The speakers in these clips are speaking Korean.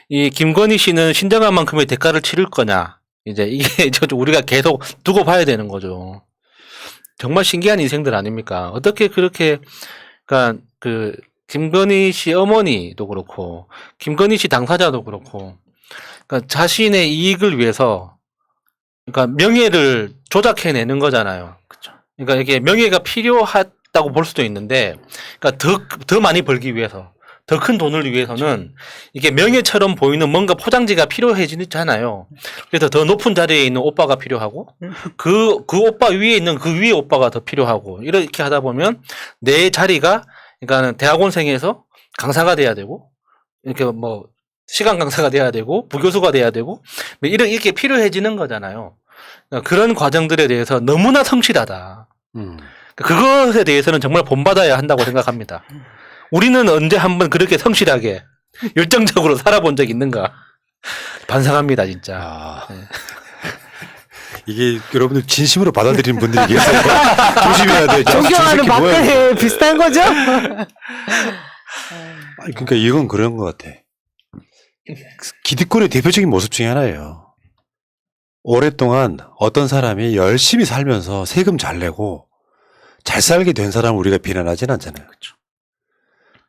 이 김건희 씨는 신정한만큼의 대가를 치를 거냐. 이제 이게 우리가 계속 두고 봐야 되는 거죠. 정말 신기한 인생들 아닙니까? 어떻게 그렇게, 그러니까 그 김건희 씨 어머니도 그렇고, 김건희 씨 당사자도 그렇고, 그러니까 자신의 이익을 위해서, 그러니까 명예를 조작해내는 거잖아요. 그렇죠. 그러니까 이게 명예가 필요하다고 볼 수도 있는데, 그러니까 더 많이 벌기 위해서, 더 큰 돈을 위해서는 이게 명예처럼 보이는 뭔가 포장지가 필요해지잖아요. 그래서 더 높은 자리에 있는 오빠가 필요하고, 그 오빠 위에 있는 그 위에 오빠가 더 필요하고, 이렇게 하다 보면 내 자리가, 그러니까 대학원생에서 강사가 돼야 되고, 이렇게 뭐, 시간 강사가 돼야 되고, 부교수가 돼야 되고, 이렇게 필요해지는 거잖아요. 그런 과정들에 대해서 너무나 성실하다. 그것에 대해서는 정말 본받아야 한다고 생각합니다. 우리는 언제 한번 그렇게 성실하게 열정적으로 살아본 적 있는가 반성합니다 진짜. 네. 이게 여러분들 진심으로 받아들이는 분들이 계세요. 조심해야 돼. 존경하는 박근혜 비슷한 거죠? 아니, 그러니까 이건 그런 것 같아. 기득권의 대표적인 모습 중에 하나예요. 오랫동안 어떤 사람이 열심히 살면서 세금 잘 내고 잘 살게 된 사람을 우리가 비난하진 않잖아요. 그렇죠.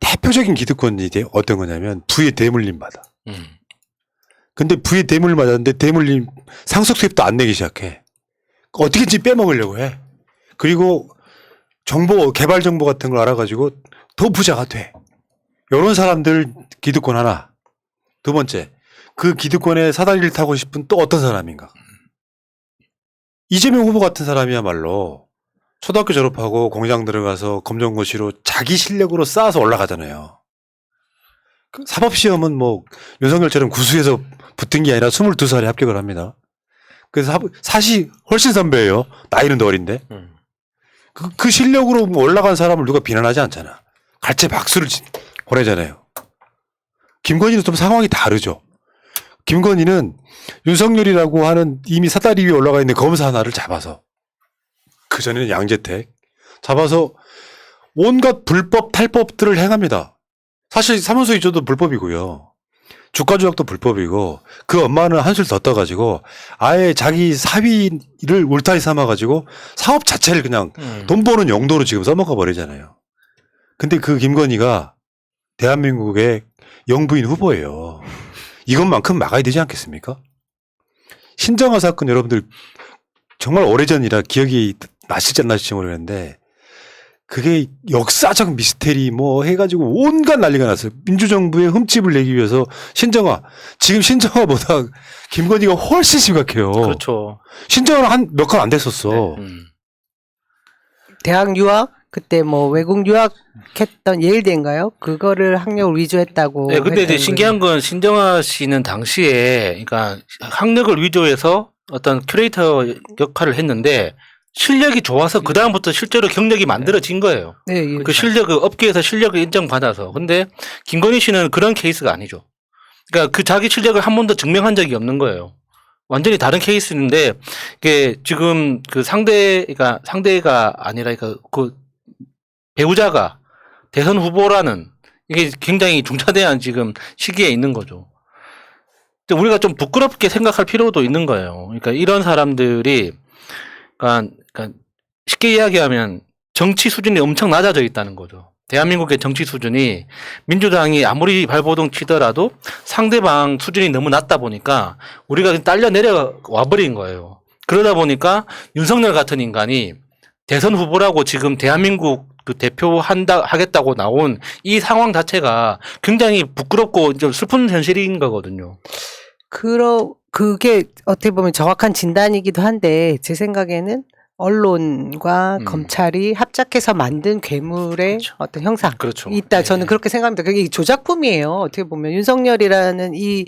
대표적인 기득권이 어떤 거냐면 부의 대물림 받아. 근데 부의 대물림 받았는데 대물림 상속세입도 안 내기 시작해. 어떻게든지 빼먹으려고 해. 그리고 정보, 개발 정보 같은 걸 알아가지고 더 부자가 돼. 이런 사람들 기득권 하나. 두 번째, 그 기득권에 사다리를 타고 싶은 또 어떤 사람인가. 이재명 후보 같은 사람이야말로 초등학교 졸업하고 공장 들어가서 검정고시로 자기 실력으로 쌓아서 올라가잖아요. 사법시험은 뭐 윤석열처럼 구수해서 붙은 게 아니라 22살에 합격을 합니다. 그래서 사실 훨씬 선배예요. 나이는 더 어린데. 그 실력으로 올라간 사람을 누가 비난하지 않잖아. 갈채 박수를 보내잖아요. 김건희는 좀 상황이 다르죠. 김건희는 윤석열이라고 하는 이미 사다리 위에 올라가 있는 검사 하나를 잡아서 그 전에는 양재택 잡아서 온갖 불법 탈법들을 행합니다. 사실 사문서 위조도 불법이고요. 주가 조작도 불법이고 그 엄마는 한술 더 떠가지고 아예 자기 사위를 울타리 삼아가지고 사업 자체를 그냥 돈 버는 용도로 지금 써먹어 버리잖아요. 근데 그 김건희가 대한민국의 영부인 후보예요. 이것만큼 막아야 되지 않겠습니까? 신정아 사건 여러분들 정말 오래전이라 기억이 나실지 안 나실지 모르겠는데 그게 역사적 미스테리 뭐 해가지고 온갖 난리가 났어요. 민주정부의 흠집을 내기 위해서 신정아, 지금 신정아보다 김건희가 훨씬 심각해요. 그렇죠. 신정아는 한 몇 건 안 됐었어. 대학 유학 그때 뭐 외국 유학했던 예일대인가요? 그거를 학력을 위조했다고. 네, 근데 이제 신기한 건 신정아 씨는 당시에 그러니까 학력을 위조해서 어떤 큐레이터 역할을 했는데 실력이 좋아서 그 다음부터 실제로 경력이 만들어진 거예요. 네, 예. 그 실력을 업계에서 실력을 인정받아서. 근데 김건희 씨는 그런 케이스가 아니죠. 그러니까 그 자기 실력을 한 번도 증명한 적이 없는 거예요. 완전히 다른 케이스인데 이게 지금 그 상대가 아니라 그 배우자가 대선 후보라는 이게 굉장히 중차대한 지금 시기에 있는 거죠. 우리가 좀 부끄럽게 생각할 필요도 있는 거예요. 그러니까 이런 사람들이 그러니까 쉽게 이야기하면 정치 수준이 엄청 낮아져 있다는 거죠. 대한민국의 정치 수준이 민주당이 아무리 발버둥 치더라도 상대방 수준이 너무 낮다 보니까 우리가 딸려 내려와 버린 거예요. 그러다 보니까 윤석열 같은 인간이 대선 후보라고 지금 대한민국 그 하겠다고 나온 이 상황 자체가 굉장히 부끄럽고 좀 슬픈 현실인 거거든요. 그게 어떻게 보면 정확한 진단이기도 한데 제 생각에는 언론과 검찰이 합작해서 만든 괴물의 그렇죠. 어떤 형상 그렇죠. 있다. 네. 저는 그렇게 생각합니다. 그게 조작품이에요. 어떻게 보면 윤석열이라는 이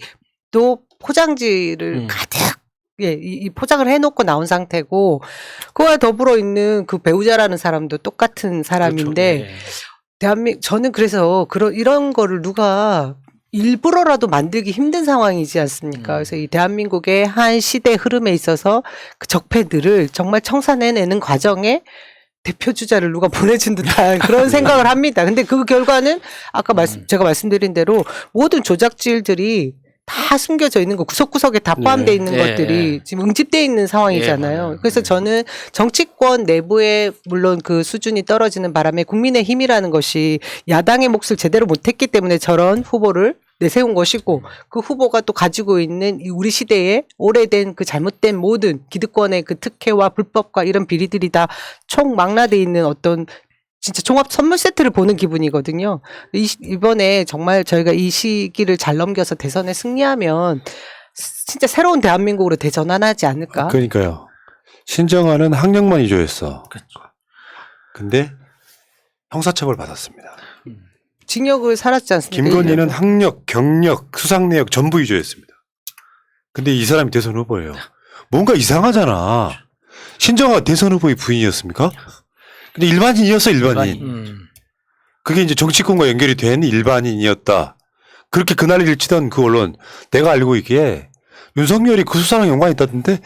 또 포장지를 가득 이 포장을 해놓고 나온 상태고 그와 더불어 있는 그 배우자라는 사람도 똑같은 사람인데 그렇죠. 네. 저는 그래서 이런 거를 누가 일부러라도 만들기 힘든 상황이지 않습니까? 그래서 이 대한민국의 한 시대 흐름에 있어서 그 적폐들을 정말 청산해내는 과정에 대표 주자를 누가 보내준 듯한 그런 생각을 합니다. 근데 그 결과는 아까 제가 말씀드린 대로 모든 조작질들이 다 숨겨져 있는 거 구석구석에 다 포함되어 있는 예, 것들이 예. 지금 응집되어 있는 상황이잖아요. 예, 맞아요. 그래서 저는 정치권 내부에 물론 그 수준이 떨어지는 바람에 국민의힘이라는 것이 야당의 몫을 제대로 못했기 때문에 저런 후보를 내세운 것이고 그 후보가 또 가지고 있는 이 우리 시대의 오래된 그 잘못된 모든 기득권의 그 특혜와 불법과 이런 비리들이 다 총망라돼 있는 어떤 진짜 종합 선물 세트를 보는 기분이거든요. 이번에 정말 저희가 이 시기를 잘 넘겨서 대선에 승리하면 진짜 새로운 대한민국으로 대전환하지 않을까? 그러니까요. 신정아는 학력만 위조했어. 그렇죠. 근데 형사처벌 받았습니다. 징역을 살았지 않습니까? 김건희는 학력, 경력, 수상 내역 전부 위조했습니다. 근데 이 사람이 대선 후보예요. 뭔가 이상하잖아. 신정아가 대선 후보의 부인이었습니까? 근데 일반인이었어, 일반인. 그게 이제 정치권과 연결이 된 일반인이었다. 그렇게 그날을 치던 그 언론, 내가 알고 있기에 윤석열이 그 수사랑 연관이 있다던데?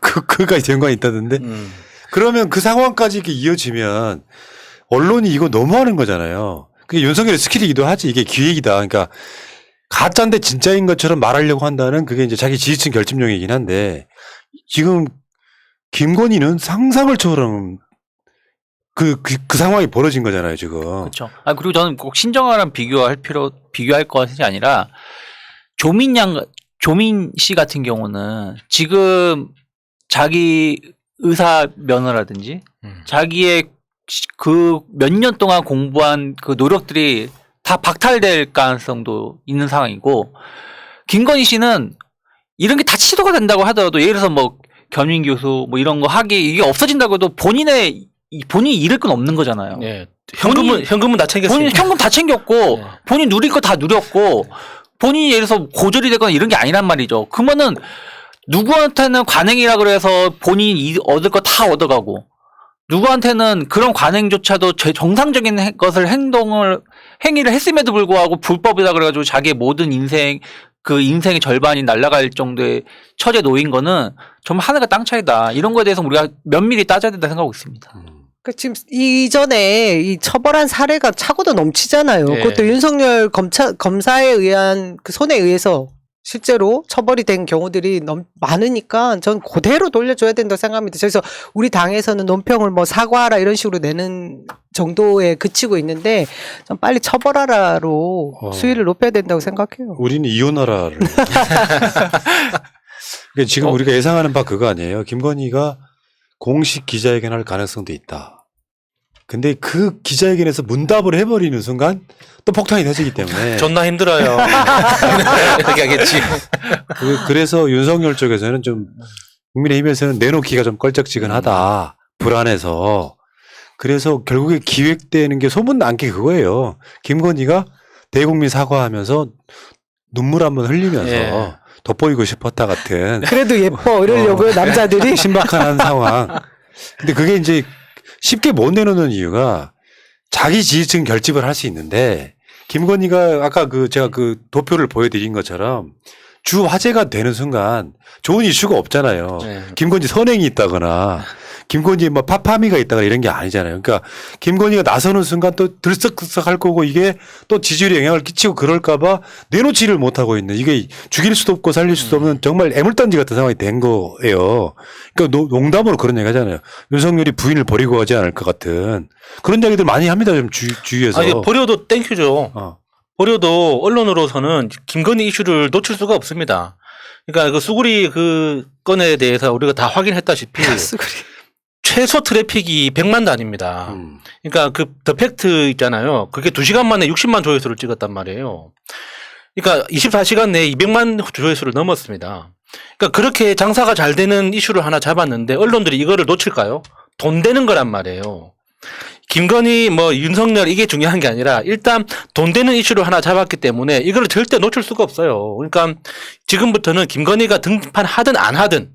그가 연관이 있다던데? 그러면 그 상황까지 이렇게 이어지면 언론이 이거 너무하는 거잖아요. 그게 윤석열의 스킬이기도 하지. 이게 기획이다. 그러니까 가짜인데 진짜인 것처럼 말하려고 한다는 그게 이제 자기 지지층 결집용이긴 한데 지금 김건희는 상상을 초월한 그 상황이 벌어진 거잖아요, 지금. 그렇죠. 아, 그리고 저는 꼭 신정아랑 비교할 것이 아니라 조민 씨 같은 경우는 지금 자기 의사 면허라든지 자기의 그 몇 년 동안 공부한 그 노력들이 다 박탈될 가능성도 있는 상황이고 김건희 씨는 이런 게 다 치도가 된다고 하더라도 예를 들어서 뭐 겸임 교수 뭐 이런 거 하기 이게 없어진다고 해도 본인이 잃을 건 없는 거잖아요. 예. 현금은 다 챙겼어요. 본인 현금 다 챙겼고 네. 본인 누릴 거 다 누렸고 본인이 예를 들어서 고졸이 되거나 이런 게 아니란 말이죠. 그러면은 누구한테는 관행이라 그래서 본인이 얻을 거 다 얻어가고 누구한테는 그런 관행조차도 정상적인 행위를 했음에도 불구하고 불법이다 그래가지고 자기의 모든 인생의 절반이 날아갈 정도의 처지에 놓인 거는 정말 하늘과 땅 차이다. 이런 거에 대해서 우리가 면밀히 따져야 된다 생각하고 있습니다. 그 지금 이전에 이 처벌한 사례가 차고도 넘치잖아요. 예. 그것도 윤석열 검사에 의한 그 손에 의해서 실제로 처벌이 된 경우들이 많으니까 전 그대로 돌려줘야 된다고 생각합니다. 그래서 우리 당에서는 논평을 뭐 사과하라 이런 식으로 내는 정도에 그치고 있는데 좀 빨리 처벌하라로 수위를 높여야 된다고 생각해요. 우리는 이혼하라를. 그러니까 지금 우리가 예상하는 바 그거 아니에요. 김건희가 공식 기자회견할 가능성도 있다. 근데 그 기자회견에서 문답을 해버리는 순간 또 폭탄이 터지기 때문에 존나 힘들어요. 이렇게 하겠지. 그래서 윤석열 쪽에서는 좀 국민의힘에서는 내놓기가 좀 껄쩍지근하다. 불안해서. 그래서 결국에 기획되는 게 소문난 게 그거예요. 김건희가 대국민 사과하면서 눈물 한번 흘리면서 예. 돋보이고 싶었다 같은 그래도 예뻐 이러려고요 남자들이. 신박한 상황. 근데 그게 이제 쉽게 못 내놓는 이유가 자기 지지층 결집을 할 수 있는데 김건희가 아까 제가 그 도표를 보여드린 것처럼 주 화제가 되는 순간 좋은 이슈가 없잖아요. 네. 김건희 선행이 있다거나 김건희 뭐 파파미가 있다거나 이런 게 아니잖아요. 그러니까 김건희가 나서는 순간 또 들썩들썩 할 거고 이게 또 지지율에 영향을 끼치고 그럴까봐 내놓지를 못하고 있는 이게 죽일 수도 없고 살릴 수도 없는 정말 애물단지 같은 상황이 된 거예요. 그러니까 농담으로 그런 얘기 하잖아요. 윤석열이 부인을 버리고 가지 않을 것 같은 그런 이야기들 많이 합니다. 좀 주위에서. 아니, 버려도 땡큐죠. 버려도 언론으로서는 김건희 이슈를 놓칠 수가 없습니다. 그러니까 그 수구리 그 건에 대해서 우리가 다 확인했다시피 최소 트래픽이 100만 단위입니다. 그러니까 그 더 팩트 있잖아요. 그게 2시간 만에 60만 조회수를 찍었단 말이에요. 그러니까 24시간 내에 200만 조회수를 넘었습니다. 그러니까 그렇게 장사가 잘 되는 이슈를 하나 잡았는데 언론들이 이거를 놓칠까요? 돈 되는 거란 말이에요. 김건희 뭐 윤석열 이게 중요한 게 아니라 일단 돈 되는 이슈를 하나 잡았기 때문에 이걸 절대 놓칠 수가 없어요. 그러니까 지금부터는 김건희가 등판하든 안 하든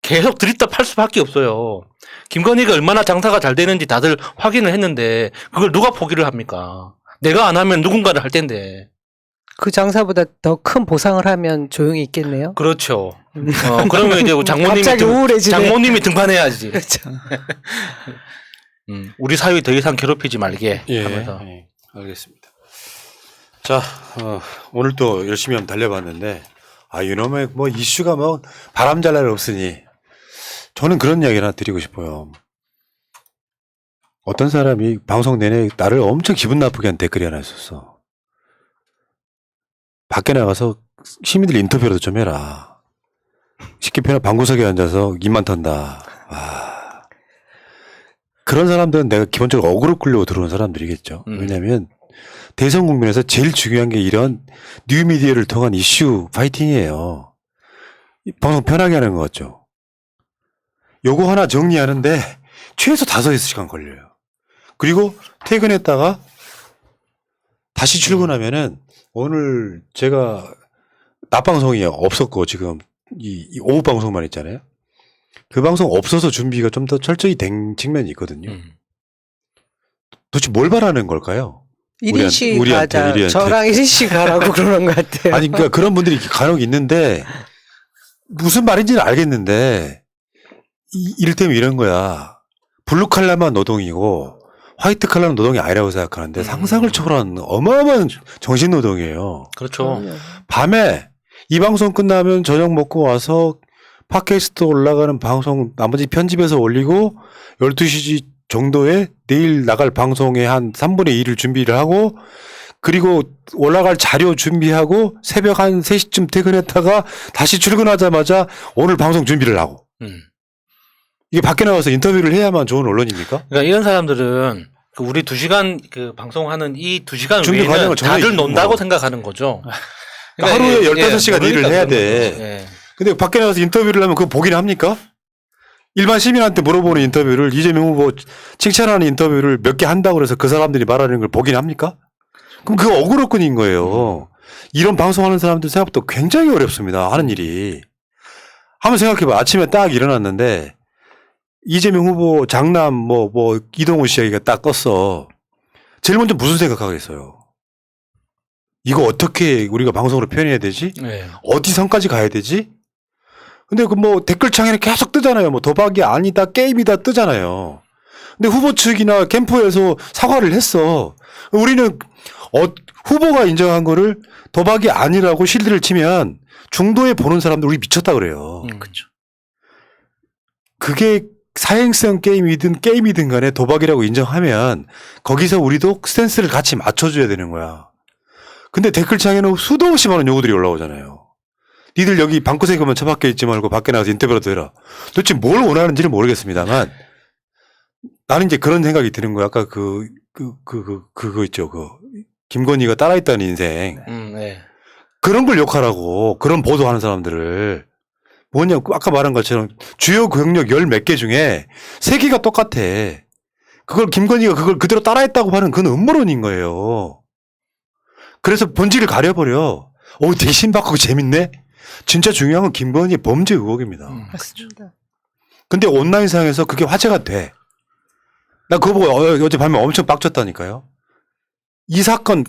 계속 들이다 팔 수밖에 없어요. 김건희가 얼마나 장사가 잘 되는지 다들 확인을 했는데 그걸 누가 포기를 합니까? 내가 안 하면 누군가를 할 텐데. 그 장사보다 더 큰 보상을 하면 조용히 있겠네요. 그렇죠. 그러면 이제 갑자기 우울해지네. 장모님이 등판해야지. 그렇죠. 우리 사회 더 이상 괴롭히지 말게 예, 하면서. 예, 알겠습니다. 자, 오늘 또 열심히 한번 달려봤는데, 이놈의 뭐 이슈가 뭐 바람잘 날 없으니, 저는 그런 이야기 하나 드리고 싶어요. 어떤 사람이 방송 내내 나를 엄청 기분 나쁘게 한 댓글이 하나 있었어. 밖에 나가서 시민들 인터뷰라도 좀 해라. 쉽게 표현하면 방구석에 앉아서 입만 턴다. 그런 사람들은 내가 기본적으로 어그로 끌려고 들어오는 사람들이겠죠. 왜냐하면 대선 국면에서 제일 중요한 게 이런 뉴미디어를 통한 이슈 파이팅이에요. 방송 편하게 하는 거 같죠. 요거 하나 정리하는데 최소 5시간 걸려요. 그리고 퇴근했다가 다시 출근하면은 오늘 제가 낮 방송이 없었고 지금 이 오후 방송만 있잖아요. 그 방송 없어서 준비가 좀 더 철저히 된 측면이 있거든요. 도대체 뭘 바라는 걸까요? 1인 씨 우리한테, 가자. 우리한테. 저랑 1인 씨 가라고 그러는 것 같아요. 아니, 그러니까 그런 분들이 간혹 있는데 무슨 말인지는 알겠는데 이를테면 이런 거야. 블루 칼라만 노동이고 화이트 칼라는 노동이 아니라고 생각하는데 상상을 초월한 어마어마한 정신 노동이에요. 그렇죠. 밤에 이 방송 끝나면 저녁 먹고 와서 팟캐스트 올라가는 방송 나머지 편집해서 올리고 12시 정도에 내일 나갈 방송의 한 3분의 1을 준비를 하고 그리고 올라갈 자료 준비하고 새벽 한 3시쯤 퇴근했다가 다시 출근하자마자 오늘 방송 준비를 하고 이게 밖에 나가서 인터뷰를 해야만 좋은 언론입니까? 그러니까 이런 사람들은 그 우리 2시간 그 방송하는 이 2시간 준비 외에는 과정을 전혀 다들 논다고 뭐. 생각하는 거죠. 그러니까 하루에 이게, 15시간 일을 모르니까 해야 그런 돼. 거죠. 예. 근데 밖에 나가서 인터뷰를 하면 그거 보긴 합니까? 일반 시민한테 물어보는 인터뷰를 이재명 후보 칭찬하는 인터뷰를 몇 개 한다고 해서 그 사람들이 말하는 걸 보긴 합니까? 그럼 그거 억울로끈인 거예요. 이런 방송하는 사람들 생각보다 굉장히 어렵습니다. 하는 일이. 한번 생각해봐. 아침에 딱 일어났는데 이재명 후보 장남 이동훈 씨 얘기가 딱 떴어. 제일 먼저 무슨 생각하겠어요? 이거 어떻게 우리가 방송으로 표현해야 되지? 예. 어디 선까지 가야 되지? 근데 그 뭐 댓글창에는 계속 뜨잖아요. 뭐 도박이 아니다, 게임이다 뜨잖아요. 근데 후보 측이나 캠프에서 사과를 했어. 우리는 후보가 인정한 거를 도박이 아니라고 실드를 치면 중도에 보는 사람들 우리 미쳤다 그래요. 그렇죠. 그게 사행성 게임이든 간에 도박이라고 인정하면 거기서 우리도 스탠스를 같이 맞춰줘야 되는 거야. 근데 댓글창에는 수도 없이 많은 요구들이 올라오잖아요. 니들 여기 방구석에 가면 처박혀 있지 말고 밖에 나가서 인터뷰라도 해라. 도대체 뭘 원하는지는 모르겠습니다만 나는 이제 그런 생각이 드는 거야. 아까 그거 있죠. 김건희가 따라했다는 인생. 네. 그런 걸 욕하라고. 그런 보도하는 사람들을. 뭐냐, 아까 말한 것처럼 주요 경력 10몇 개 중에 3개가 똑같아. 그걸 김건희가 그걸 그대로 따라했다고 하는 그건 음모론인 거예요. 그래서 본질을 가려버려. 되게 신박하고 재밌네? 진짜 중요한 건 김건희 범죄 의혹입니다. 맞습니다. 근데 온라인상에서 그게 화제가 돼. 나 그거 보고 어젯밤에 엄청 빡쳤다니까요. 이 사건,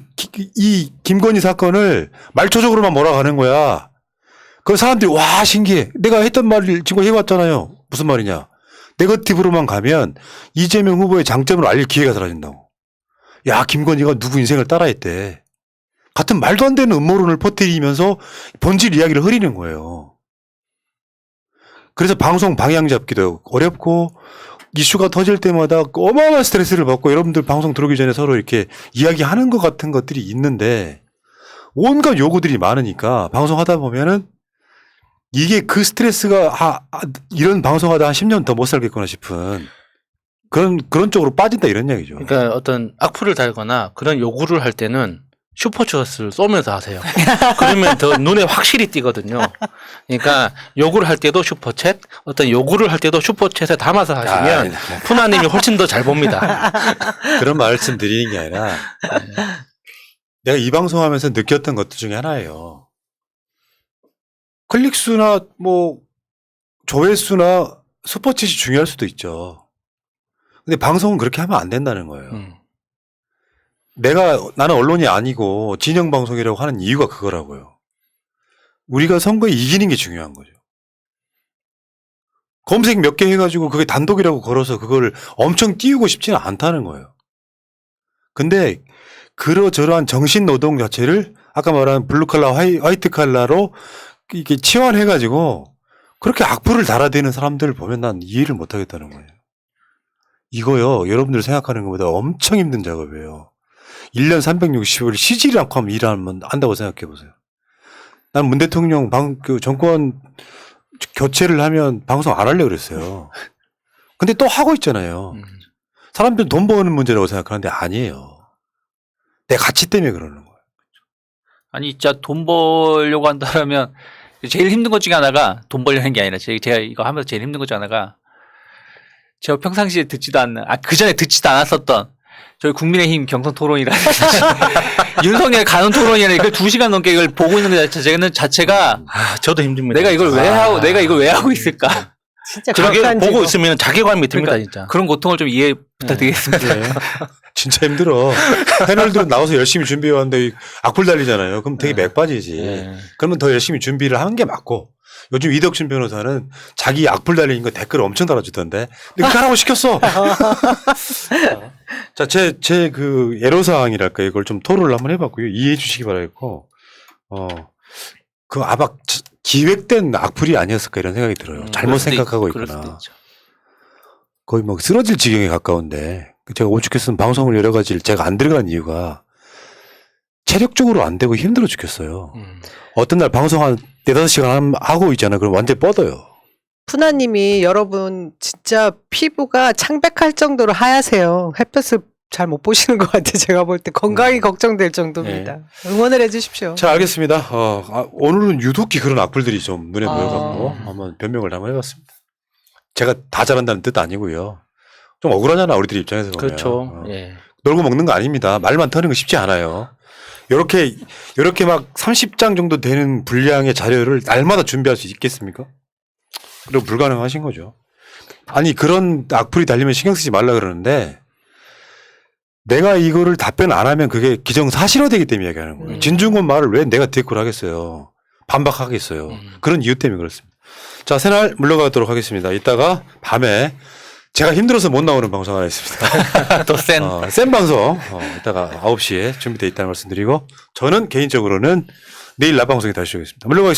이 김건희 사건을 말초적으로만 몰아가는 거야. 그 사람들이 와 신기해. 내가 했던 말을 지금 해왔잖아요. 무슨 말이냐. 네거티브로만 가면 이재명 후보의 장점을 알릴 기회가 사라진다고. 야 김건희가 누구 인생을 따라했대. 같은 말도 안 되는 음모론을 퍼뜨리면서 본질 이야기를 흐리는 거예요. 그래서 방송 방향 잡기도 어렵고 이슈가 터질 때마다 어마어마한 스트레스를 받고 여러분들 방송 들어오기 전에 서로 이렇게 이야기하는 것 같은 것들이 있는데 온갖 요구들이 많으니까 방송하다 보면은 이게 그 스트레스가 이런 방송하다 한 10년 더 못 살겠구나 싶은 그런 쪽으로 빠진다 이런 이야기죠. 그러니까 어떤 악플을 달거나 그런 요구를 할 때는 슈퍼챗을 쏘면서 하세요. 그러면 더 눈에 확실히 띄거든요. 그러니까 요구를 할 때도 슈퍼챗, 어떤 요구를 할 때도 슈퍼챗에 담아서 하시면 푸나님이 훨씬 더 잘 봅니다. 그런 말씀 드리는 게 아니라 내가 이 방송하면서 느꼈던 것들 중에 하나예요. 클릭수나 조회수나 슈퍼챗이 중요할 수도 있죠. 근데 방송은 그렇게 하면 안 된다는 거예요. 나는 언론이 아니고 진영 방송이라고 하는 이유가 그거라고요. 우리가 선거에 이기는 게 중요한 거죠. 검색 몇 개 해가지고 그게 단독이라고 걸어서 그걸 엄청 띄우고 싶지는 않다는 거예요. 근데 그러저러한 정신 노동 자체를 아까 말한 블루 칼라 화이트 칼라로 이게 치환해 가지고 그렇게 악플을 달아대는 사람들을 보면 난 이해를 못 하겠다는 거예요. 이거요. 여러분들 생각하는 것보다 엄청 힘든 작업이에요. 1년 365일 쉬지 않고 하면 일하면 한다고 생각해 보세요. 난 문 대통령 그 정권 교체를 하면 방송 안 하려고 그랬어요. 근데 또 하고 있잖아요. 사람들은 돈 버는 문제라고 생각하는데 아니에요. 내 가치 때문에 그러는 거예요. 아니 진짜 돈 벌려고 한다면 제일 힘든 것 중에 하나가 돈 벌려는 게 아니라 제가 이거 하면서 제일 힘든 것 중에 하나가 제가 평상시에 듣지도 않는 그 전에 듣지도 않았었던 저희 국민의힘 경선 토론이라든지 윤석열 간원 토론이라는 그 2시간 넘게 이걸 보고 있는 것 자체가 저도 힘듭니다. 내가 이걸 왜 하고 있을까? 진짜 자기 극단지고. 보고 있으면 자괴감이 듭니다, 그러니까 진짜. 그런 고통을 좀 이해 부탁드리겠습니다. 네. 진짜 힘들어. 패널들은 나와서 열심히 준비해 왔는데 악플 달리잖아요. 그럼 되게 맥빠지지. 네. 그러면 더 열심히 준비를 하는 게 맞고. 요즘 이덕춘 변호사는 자기 악플 달리는 거 댓글 엄청 달아주던데. 근데 그렇게 하라고 시켰어. 자, 제 그 애로사항이랄까 이걸 좀 토론을 한번 해봤고요. 이해해 주시기 바라겠고. 그 아마 기획된 악플이 아니었을까 이런 생각이 들어요. 잘못 생각하고 그럴 수도 있구나. 있죠. 거의 뭐 쓰러질 지경에 가까운데 제가 오죽했으면 방송을 여러 가지를 제가 안 들어간 이유가 체력적으로 안 되고 힘들어 죽겠어요. 어떤 날 방송 한 4-5시간 하고 있잖아요. 그럼 완전히 뻗어요. 푸나님이 여러분 진짜 피부가 창백할 정도로 하얗세요. 햇볕을 잘 못 보시는 것 같아요. 제가 볼 때 건강이 걱정될 정도입니다. 응원을 해주십시오. 자, 알겠습니다. 오늘은 유독히 그런 악플들이 좀 눈에 보여갖고 한번 변명을 한번 해봤습니다. 제가 다 잘한다는 뜻 아니고요. 좀 억울하잖아 우리들 입장에서 보면. 그렇죠. 예. 놀고 먹는 거 아닙니다. 말만 터는 거 쉽지 않아요. 이렇게 막 30장 정도 되는 분량의 자료를 날마다 준비할 수 있겠습니까? 그리고 불가능하신 거죠. 아니 그런 악플이 달리면 신경 쓰지 말라 그러는데 내가 이거를 답변 안 하면 그게 기정사실화되기 때문에 얘기하는 거예요. 진중권 말을 왜 내가 대꾸를 하겠어요. 반박하겠어요. 그런 이유 때문에 그렇습니다. 자, 새날 물러가도록 하겠습니다. 이따가 밤에 제가 힘들어서 못 나오는 방송 하나 있습니다. 더 센. 센 방송 이따가 9시에 준비되어 있다는 말씀 드리고 저는 개인적으로는 내일 낮 방송에 다시 오겠습니다. 물러가겠습니다.